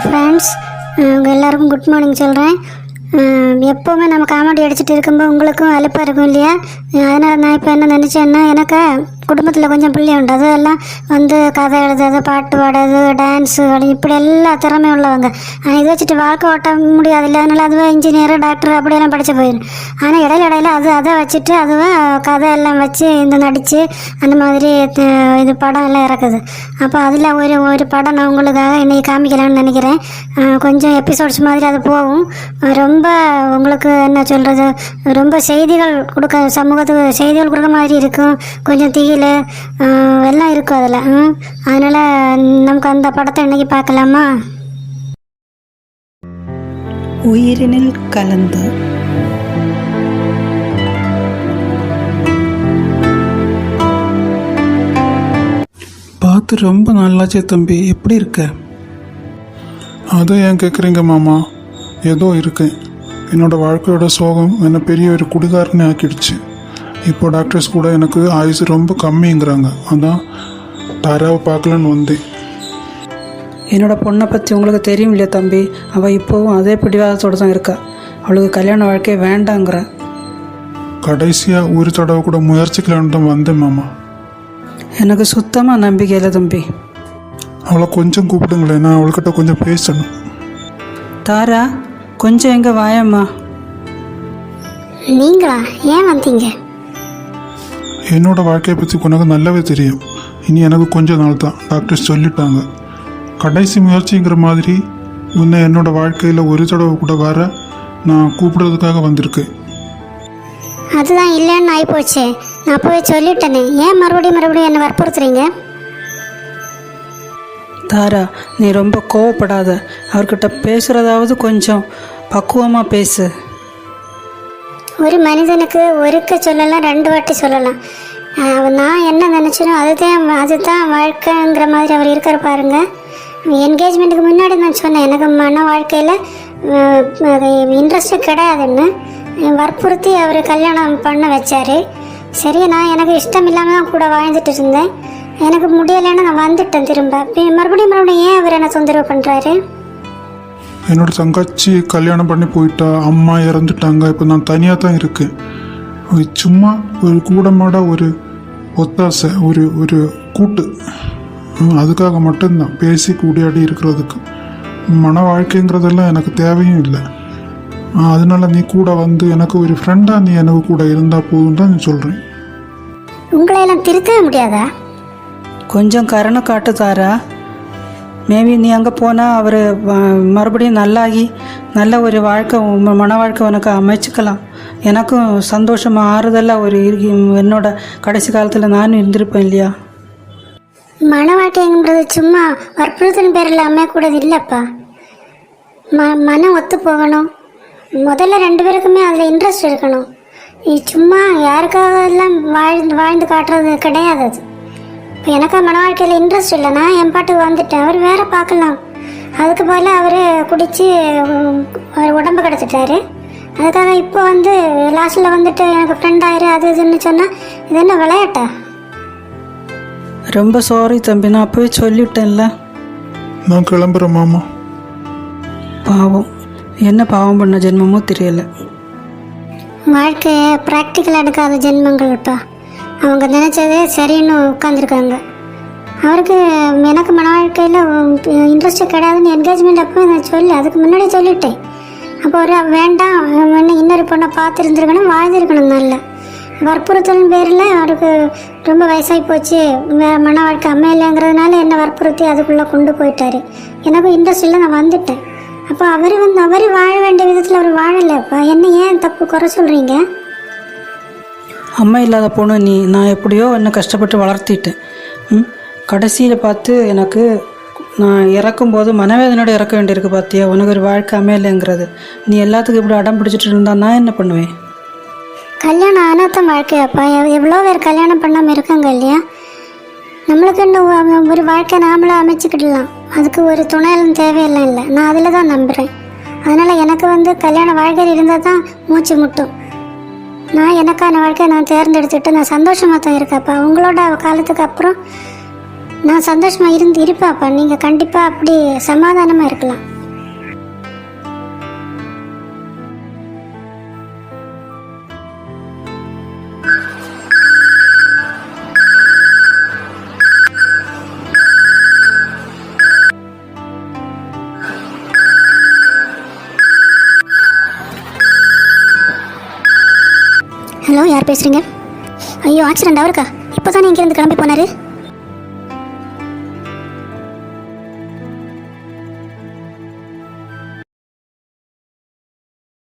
Friends, உங்கள் எல்லாருக்கும் good morning சொல்கிறேன். எப்போவுமே நம்ம காமெடி அடிச்சுட்டு இருக்கும்போது உங்களுக்கும் அலுப்பாக இருக்கும் இல்லையா? அதனால் நான் இப்போ என்ன நினச்சேன்னா, எனக்கு குடும்பத்தில் கொஞ்சம் பிள்ளை உண்டு. அதெல்லாம் வந்து கதை எழுதுறது, பாட்டு பாடுறது, டான்ஸு இப்படி எல்லா திறமையும் உள்ளவங்க. ஆனால் இதை வச்சுட்டு வாழ்க்கை ஓட்ட முடியாது இல்லை. அதனால் அதுவே இன்ஜினியர், டாக்டர் அப்படியெல்லாம் படித்து போயிடும். ஆனால் இடையில அதை வச்சுட்டு அதுவே கதை எல்லாம் வச்சு இந்த நடித்து அந்த மாதிரி இது படம் எல்லாம் இறக்குது. அப்போ அதில் ஒரு படம் நான் உங்களுக்காக இன்றைக்கி காமிக்கலாம்னு நினைக்கிறேன். கொஞ்சம் எபிசோட்ஸ் மாதிரி அது போகும். ரொம்ப உங்களுக்கு என்ன சொல்கிறது, ரொம்ப செய்திகள் கொடுக்க, சமூகத்துக்கு செய்திகள் கொடுக்க மாதிரி இருக்கும். கொஞ்சம் தீயில் எல்லாம் இருக்கும் அதில். அதனால் நமக்கு அந்த படத்தை இன்றைக்கி பார்க்கலாமா? உயிரினில் கலந்து. பார்த்து ரொம்ப நல்லாச்சே தம்பி, எப்படி இருக்க? அதை ஏன் கேட்குறீங்க மாமா? ஏதோ இருக்கேன். என்னோடய வாழ்க்கையோட சோகம் என்னை பெரிய ஒரு குடிகாரனே ஆக்கிடுச்சு. இப்போ டாக்டர்ஸ் கூட எனக்கு ஆயுசு ரொம்ப கம்மிங்கிறாங்க. அதான் தாராவை பார்க்கலான்னு வந்தேன். என்னோட பொண்ணை பற்றி உங்களுக்கு தெரியும் இல்லையா தம்பி? அவள் இப்போவும் அதே பிடிவாதத்தோடு தான் இருக்கா. அவளுக்கு கல்யாண வாழ்க்கையை வேண்டாங்கிற. கடைசியாக ஒரு தடவை கூட முயற்சிக்கலான்னு தான் வந்தேன் மாமா. எனக்கு சுத்தமாக நம்பிக்கை இல்லை தம்பி. அவளை கொஞ்சம் கூப்பிடுங்களேன், நான் அவள்கிட்ட கொஞ்சம் பேசணும். தாரா, கொஞ்சம் எங்கே வாயம்மா. நீங்களா? ஏன் வந்தீங்க? என்னோடய வாழ்க்கையை பற்றி உனக்கு நல்லாவே தெரியும். இனி எனக்கு கொஞ்ச நாள் தான், டாக்டர்ஸ் சொல்லிட்டாங்க. கடைசி முயற்சிங்கிற மாதிரி உன்னை என்னோடய வாழ்க்கையில் ஒரு தடவை கூட வர நான் கூப்பிடுறதுக்காக வந்திருக்கேன். அதுதான் இல்லைன்னு ஆகிப்போச்சு. நான் அப்போவே சொல்லிட்டேனே, ஏன் மறுபடியும் என்னை வற்புறுத்துறீங்க? தாரா, நீ ரொம்ப கோவப்படாத. அவர்கிட்ட பேசுகிறதாவது கொஞ்சம் பக்குவமாக பேசு. ஒரு மனிதனுக்கு ஒருக்க சொல்லலாம், 2 வாட்டி சொல்லலாம். நான் என்ன நினச்சனோ அதுதான் வாழ்க்கைங்கிற மாதிரி அவர் இருக்கிற பாருங்க. என்கேஜ்மெண்ட்டுக்கு முன்னாடி நான் சொன்னேன், எனக்கு மன வாழ்க்கையில் இன்ட்ரெஸ்ட்டு கிடையாதுன்னு. வற்புறுத்தி அவர் கல்யாணம் பண்ண வச்சார். சரி, நான் எனக்கு இஷ்டம் இல்லாமல் தான் கூட வாழ்ந்துட்டு இருந்தேன். எனக்கு முடியலைன்னு நான் வந்துட்டேன் திரும்ப. மறுபடியும் ஏன் அவர் என்ன தொந்தரவு பண்ணுறாரு? என்னோடய தங்கச்சி கல்யாணம் பண்ணி போயிட்டா, அம்மா இறந்துட்டாங்க. இப்போ நான் தனியாக தான் இருக்கேன். சும்மா ஒரு கூடமாட ஒரு ஒத்தாசை, ஒரு கூட்டு, அதுக்காக மட்டும்தான் பேசி கூடியாடி இருக்கிறதுக்கு. மன வாழ்க்கைங்கிறதெல்லாம் எனக்கு தேவையும் இல்லை. அதனால நீ கூட வந்து எனக்கு ஒரு ஃப்ரெண்டாக நீ எனக்கு கூட இருந்தால் போதும் தான் நீ சொல்கிறேன். உங்களையெல்லாம் திருத்தவே முடியாதா? கொஞ்சம் கருணை காட்டு தாரா. மேபி நீ அங்கே போனால் அவர் மறுபடியும் நல்லாகி நல்ல ஒரு வாழ்க்கை, மன வாழ்க்கை உனக்கு அமைச்சிக்கலாம். எனக்கும் சந்தோஷமாக ஆறுதலாக என்னோட கடைசி காலத்தில் நானும் இருந்திருப்பேன் இல்லையா? மன வாழ்க்கைங்கிறது சும்மா வற்புறுத்தின் பேரில் அமையக்கூடாது இல்லைப்பா. மனம் ஒத்து போகணும். முதல்ல 2 பேருக்குமே அதில் இன்ட்ரெஸ்ட் இருக்கணும். சும்மா யாருக்காக எல்லாம் வாழ்ந்து காட்டுறது கிடையாது அது. இப்போ எனக்கு மன வாழ்க்கையில் இன்ட்ரெஸ்ட் இல்லை, நான் என் பாட்டுக்கு வந்துட்டேன். அவர் வேறு பார்க்கலாம். அதுக்கு போல் அவர் குடித்து அவர் உடம்பு கிடச்சிட்டாரு. அதுக்காக இப்போ வந்து லாஸ்ட்டில் வந்துட்டு எனக்கு ஃப்ரெண்ட் ஆயிரு அது இதுன்னு சொன்னால் இது என்ன விளையாட்டா? ரொம்ப சாரி தம்பி, நான் அப்போவே சொல்லிவிட்டேன்ல. நான் கிளம்புறேன் மாமா. பாவம், என்ன பாவம் பண்ண ஜென்மமோ தெரியலை. வாழ்க்கையை ப்ராக்டிக்கல் எடுக்காத ஜென்மங்கள்ப்பா. அவங்க நினச்சதே சரின்னு உட்காந்துருக்காங்க. அவருக்கு எனக்கு மன வாழ்க்கையில் இன்ட்ரெஸ்ட்டு கிடையாதுன்னு என்கேஜ்மெண்ட் அப்போ நான் அதுக்கு முன்னாடி சொல்லிட்டேன். அப்போ ஒரு வேண்டாம், இன்னொரு பொண்ணை பார்த்துருந்துருக்கணும், வாழ்ந்துருக்கணும். நல்ல வற்புறுத்தலின் பேரில் அவருக்கு ரொம்ப வயசாகி போச்சு, மன வாழ்க்கை அமையலைங்கிறதுனால என்னை வற்புறுத்தி அதுக்குள்ளே கொண்டு போயிட்டார். எனக்கும் இன்ட்ரெஸ்ட் இல்லை, நான் வந்துட்டேன். அப்போ அவர் வாழ வேண்டிய விதத்தில் அவர் வாழலைப்பா. என்ன ஏன் தப்பு குறை சொல்கிறீங்க? அம்மா இல்லாத பொண்ணு நீ. நான் எப்படியோ என்ன கஷ்டப்பட்டு வளர்த்திட்டேன். கடைசியில் பார்த்து எனக்கு நான் இறக்கும்போது மனவேதனோடு இறக்க வேண்டியிருக்கு. பார்த்தியா, உனக்கு ஒரு வாழ்க்கை அமையலைங்கிறது. நீ எல்லாத்துக்கும் இப்படி அடம் பிடிச்சிட்டு இருந்தா நான் என்ன பண்ணுவேன்? கல்யாணம் ஆனாத்தான் வாழ்க்கையாப்பா. எவ்வளோ பேர் கல்யாணம் பண்ணாமல் இருக்காங்க இல்லையா? நம்மளுக்கு இன்னும் ஒரு வாழ்க்கை நாமளே அமைச்சிக்கிடலாம். அதுக்கு ஒரு துணையெல்லாம் தேவையெல்லாம் இல்லை. நான் அதில் தான் நம்புகிறேன். அதனால் எனக்கு வந்து கல்யாண வாழ்க்கையில் இருந்தால் தான் மூச்சு முட்டும். நான் எனக்கான வாழ்க்கையை நான் தேர்ந்தெடுத்துட்டு நான் சந்தோஷமாக தான் இருக்கேன்ப்பா. உங்களோட காலத்துக்கு அப்புறம் நான் சந்தோஷமாக இருப்பேன்ப்பா. நீங்கள் கண்டிப்பாக அப்படி சமாதானமாக இருக்கலாம். ஹலோ, யார் பேசுகிறீங்க? ஐயோ, ஆக்சிடெண்ட் அவருக்கா? இப்போ தானே இங்கேருந்து கிளம்பி போனார்.